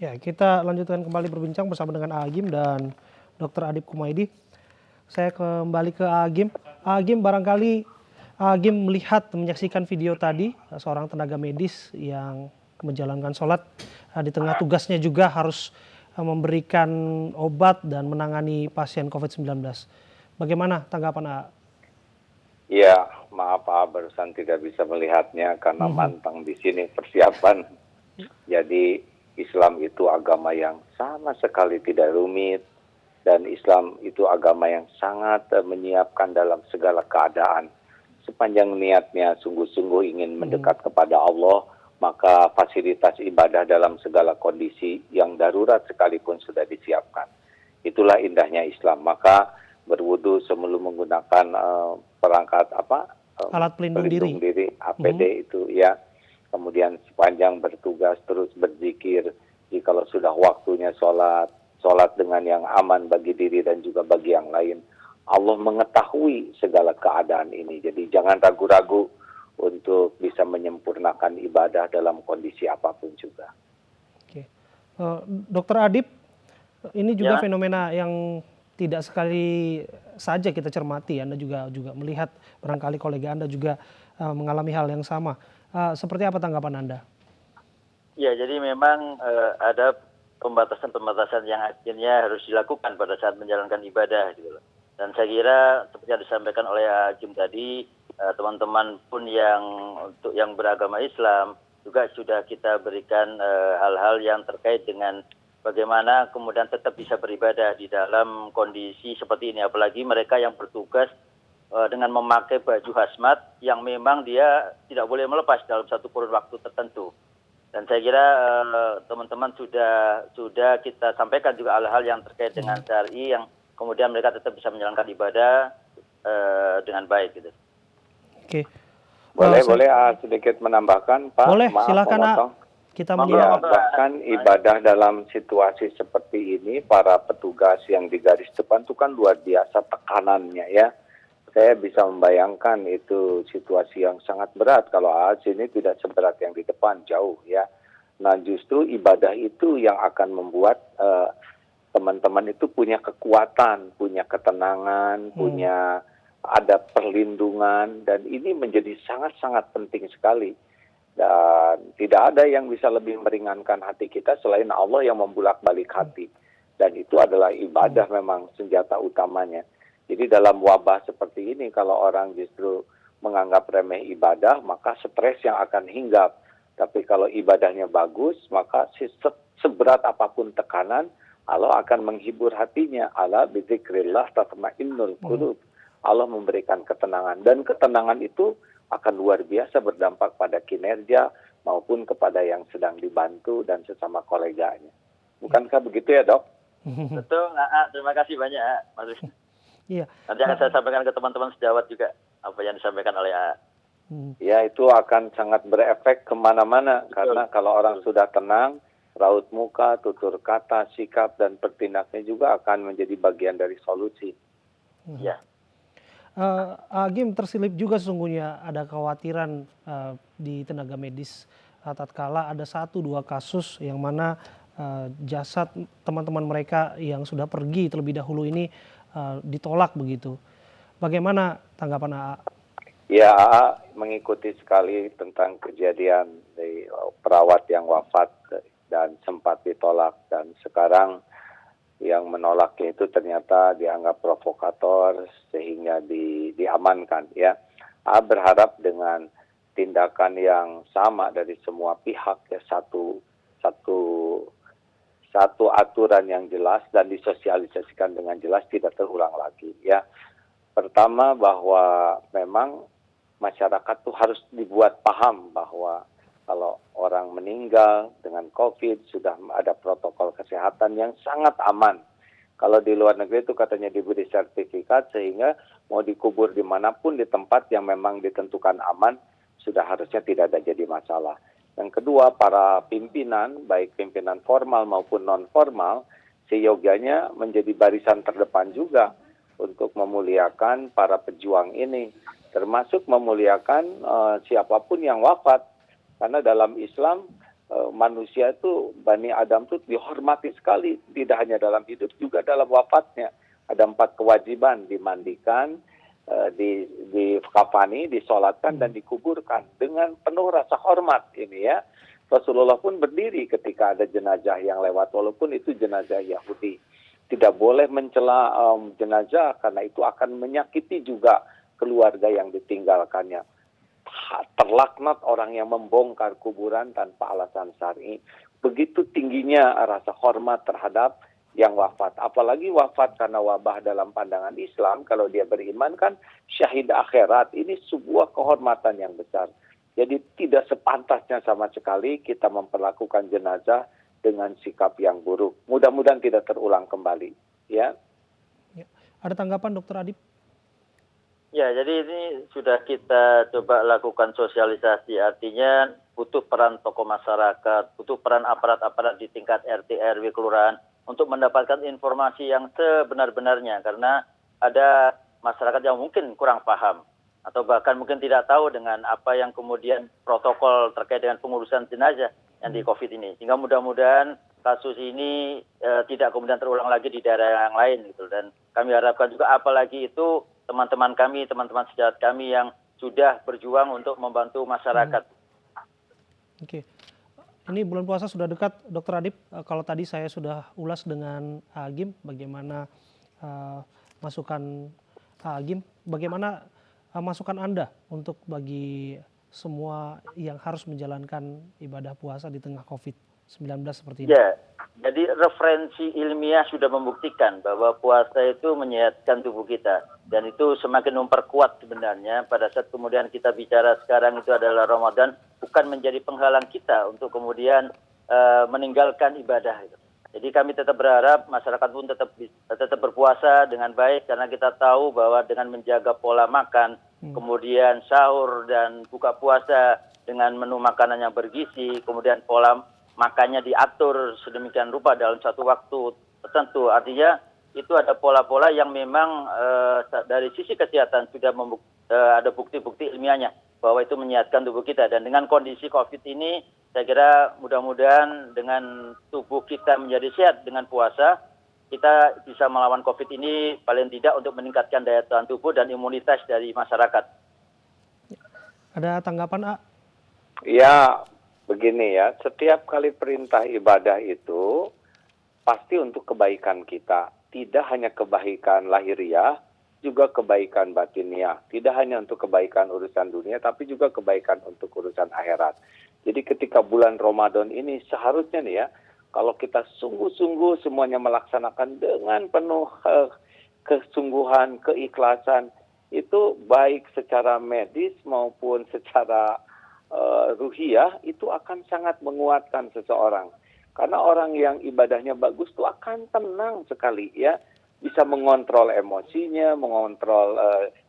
Ya, kita lanjutkan kembali berbincang bersama dengan Agim dan Dr. Adib Kumaydi. Saya kembali ke Agim. Agim, barangkali Agim melihat, menyaksikan video tadi seorang tenaga medis yang menjalankan sholat di tengah tugasnya juga harus memberikan obat dan menangani pasien COVID-19. Bagaimana tanggapan A? Ya, maaf barusan tidak bisa melihatnya karena mantang di sini persiapan. Jadi Islam itu agama yang sama sekali tidak rumit dan Islam itu agama yang sangat menyiapkan dalam segala keadaan. Sepanjang niatnya sungguh-sungguh ingin mendekat kepada Allah, maka fasilitas ibadah dalam segala kondisi yang darurat sekalipun sudah disiapkan. Itulah indahnya Islam. Maka berwudu sebelum menggunakan perangkat Alat pelindung diri. APD itu ya. Kemudian sepanjang bertugas terus berzikir, jikalau sudah waktunya sholat dengan yang aman bagi diri dan juga bagi yang lain. Allah mengetahui segala keadaan ini, jadi jangan ragu-ragu untuk bisa menyempurnakan ibadah dalam kondisi apapun juga. Oke. Dokter Adib, ini juga fenomena yang tidak sekali saja kita cermati. Anda juga melihat, barangkali kolega Anda juga mengalami hal yang sama. Seperti apa tanggapan Anda? Ya, jadi memang ada pembatasan-pembatasan yang akhirnya harus dilakukan pada saat menjalankan ibadah gitu loh. Dan saya kira seperti yang disampaikan oleh Ajim tadi, teman-teman pun yang beragama Islam juga sudah kita berikan hal-hal yang terkait dengan bagaimana kemudian tetap bisa beribadah di dalam kondisi seperti ini. Apalagi mereka yang bertugas dengan memakai baju hazmat yang memang dia tidak boleh melepas dalam satu kurun waktu tertentu. Dan saya kira teman-teman sudah kita sampaikan juga hal-hal yang terkait dengan syar'i yang kemudian mereka tetap bisa menjalankan ibadah dengan baik gitu. Oke. Boleh sedikit menambahkan, Pak? Boleh, maaf, silakan memotong. Kita Bahkan ibadah dalam situasi seperti ini, para petugas yang di garis depan itu kan luar biasa tekanannya ya. Saya bisa membayangkan itu situasi yang sangat berat kalau sini tidak seberat yang di depan, jauh ya. Nah justru ibadah itu yang akan membuat teman-teman itu punya kekuatan, punya ketenangan, punya ada perlindungan, dan ini menjadi sangat-sangat penting sekali. Dan tidak ada yang bisa lebih meringankan hati kita selain Allah yang membulak-balik hati. Dan itu adalah ibadah memang senjata utamanya. Jadi dalam wabah seperti ini kalau orang justru menganggap remeh ibadah, maka stres yang akan hinggap. Tapi kalau ibadahnya bagus, maka seberat apapun tekanan, Allah akan menghibur hatinya. Ala bizikrillah tatma'innul qulub. Allah memberikan ketenangan, dan ketenangan itu akan luar biasa berdampak pada kinerja maupun kepada yang sedang dibantu dan sesama koleganya. Bukankah begitu ya, Dok? Betul, terima kasih banyak, Mas Wisnu. Iya. Nanti akan saya sampaikan ke teman-teman sejawat juga apa yang disampaikan oleh Ya, itu akan sangat berefek kemana-mana. Karena kalau orang sudah tenang, raut muka, tutur kata, sikap, dan bertindaknya juga akan menjadi bagian dari solusi. Ya. Agim, terselip juga sesungguhnya ada kekhawatiran di tenaga medis tatkala ada 1-2 kasus yang mana jasad teman-teman mereka yang sudah pergi terlebih dahulu ini ditolak begitu. Bagaimana tanggapan AA? Ya, AA mengikuti sekali tentang kejadian dari perawat yang wafat dan sempat ditolak, dan sekarang yang menolaknya itu ternyata dianggap provokator sehingga diamankan ya. AA berharap dengan tindakan yang sama dari semua pihak ya, satu aturan yang jelas dan disosialisasikan dengan jelas, tidak terulang lagi ya. Pertama, bahwa memang masyarakat tuh harus dibuat paham bahwa kalau orang meninggal dengan COVID sudah ada protokol kesehatan yang sangat aman. Kalau di luar negeri itu katanya diberi sertifikat sehingga mau dikubur dimanapun di tempat yang memang ditentukan aman, sudah harusnya tidak ada jadi masalah. Yang kedua, para pimpinan, baik pimpinan formal maupun non-formal, seyogianya menjadi barisan terdepan juga untuk memuliakan para pejuang ini, termasuk memuliakan siapapun yang wafat. Karena dalam Islam manusia itu, Bani Adam itu dihormati sekali, tidak hanya dalam hidup, juga dalam wafatnya. Ada 4 kewajiban: dimandikan, dikafani, disolatkan, dan dikuburkan dengan penuh rasa hormat ini ya. Rasulullah pun berdiri ketika ada jenazah yang lewat, walaupun itu jenazah Yahudi. Tidak boleh mencela jenazah, karena itu akan menyakiti juga keluarga yang ditinggalkannya. Terlaknat orang yang membongkar kuburan tanpa alasan syar'i. Begitu tingginya rasa hormat terhadap yang wafat. Apalagi wafat karena wabah dalam pandangan Islam, kalau dia beriman kan syahid akhirat. Ini sebuah kehormatan yang besar. Jadi tidak sepantasnya sama sekali kita memperlakukan jenazah dengan sikap yang buruk. Mudah-mudahan tidak terulang kembali. Ya. Ada tanggapan Dr. Adib? Ya, jadi ini sudah kita coba lakukan sosialisasi, artinya butuh peran tokoh masyarakat, butuh peran aparat-aparat di tingkat RT, RW, kelurahan untuk mendapatkan informasi yang sebenar-benarnya, karena ada masyarakat yang mungkin kurang paham atau bahkan mungkin tidak tahu dengan apa yang kemudian protokol terkait dengan pengurusan jenazah yang di COVID ini. Sehingga mudah-mudahan kasus ini tidak kemudian terulang lagi di daerah yang lain gitu. Dan kami harapkan juga apalagi itu teman-teman kami, teman-teman sejawat kami yang sudah berjuang untuk membantu masyarakat. Oke. Ini bulan puasa sudah dekat, Dr. Adib. Kalau tadi saya sudah ulas dengan Agim bagaimana masukan Agim, bagaimana masukan Anda untuk bagi semua yang harus menjalankan ibadah puasa di tengah COVID-19 seperti ini? Ya, jadi referensi ilmiah sudah membuktikan bahwa puasa itu menyehatkan tubuh kita. Dan itu semakin memperkuat sebenarnya pada saat kemudian kita bicara sekarang itu adalah Ramadan, bukan menjadi penghalang kita untuk kemudian meninggalkan ibadah. Jadi kami tetap berharap masyarakat pun tetap berpuasa dengan baik, karena kita tahu bahwa dengan menjaga pola makan, kemudian sahur dan buka puasa dengan menu makanan yang bergizi, kemudian pola makannya diatur sedemikian rupa dalam satu waktu tertentu. Artinya itu ada pola-pola yang memang dari sisi kesehatan sudah ada bukti-bukti ilmiahnya bahwa itu menyehatkan tubuh kita. Dan dengan kondisi COVID ini, saya kira mudah-mudahan dengan tubuh kita menjadi sehat dengan puasa, kita bisa melawan COVID ini paling tidak untuk meningkatkan daya tahan tubuh dan imunitas dari masyarakat. Ada tanggapan, A? Ya, begini ya, setiap kali perintah ibadah itu pasti untuk kebaikan kita. Tidak hanya kebaikan lahiriah, juga kebaikan batiniah. Tidak hanya untuk kebaikan urusan dunia, tapi juga kebaikan untuk urusan akhirat. Jadi ketika bulan Ramadan ini seharusnya nih ya, kalau kita sungguh-sungguh semuanya melaksanakan dengan penuh kesungguhan, keikhlasan, itu baik secara medis maupun secara ruhiyah, itu akan sangat menguatkan seseorang. Karena orang yang ibadahnya bagus itu akan tenang sekali ya, bisa mengontrol emosinya, mengontrol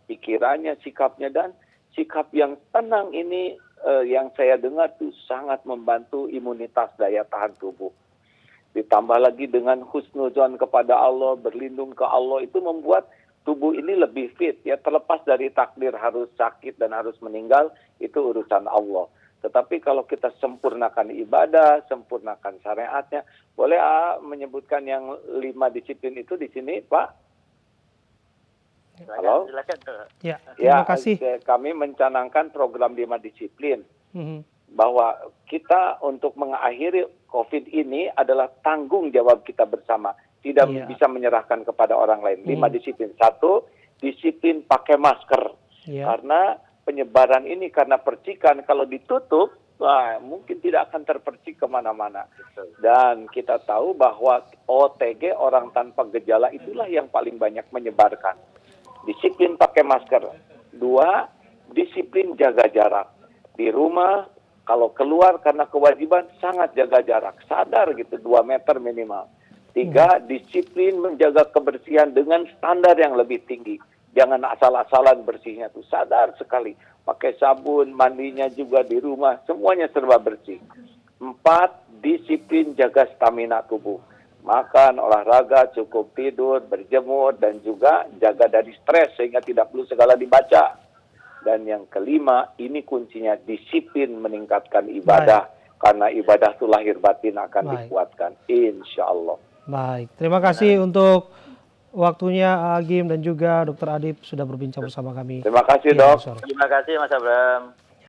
pikirannya, sikapnya, dan sikap yang tenang ini yang saya dengar tuh sangat membantu imunitas daya tahan tubuh. Ditambah lagi dengan husnuzon kepada Allah, berlindung ke Allah, itu membuat tubuh ini lebih fit ya, terlepas dari takdir harus sakit dan harus meninggal, itu urusan Allah. Tetapi kalau kita sempurnakan ibadah, sempurnakan syariatnya, boleh menyebutkan yang 5 disiplin itu di sini, Pak? Halo? Silakan. Ya, terima kasih. Kami mencanangkan program 5 disiplin. Bahwa kita untuk mengakhiri COVID ini adalah tanggung jawab kita bersama. Tidak bisa menyerahkan kepada orang lain. 5 disiplin. 1, disiplin pakai masker. Karena penyebaran ini karena percikan, kalau ditutup, mungkin tidak akan terpercik kemana-mana. Dan kita tahu bahwa OTG, orang tanpa gejala, itulah yang paling banyak menyebarkan. Disiplin pakai masker. 2, disiplin jaga jarak. Di rumah, kalau keluar karena kewajiban, sangat jaga jarak. Sadar gitu, 2 meter minimal. 3, disiplin menjaga kebersihan dengan standar yang lebih tinggi. Jangan asal-asalan bersihnya tuh, sadar sekali. Pakai sabun, mandinya juga di rumah, semuanya serba bersih. 4, disiplin jaga stamina tubuh. Makan, olahraga, cukup tidur, berjemur, dan juga jaga dari stres sehingga tidak perlu segala dibaca. Dan yang kelima, ini kuncinya, disiplin meningkatkan ibadah karena ibadah itu lahir batin akan Baik. dikuatkan, insya Allah. Baik, terima kasih untuk waktunya Agim dan juga Dr. Adib sudah berbincang bersama kami. Terima kasih Iya, dok. sore. Terima kasih Mas Abram.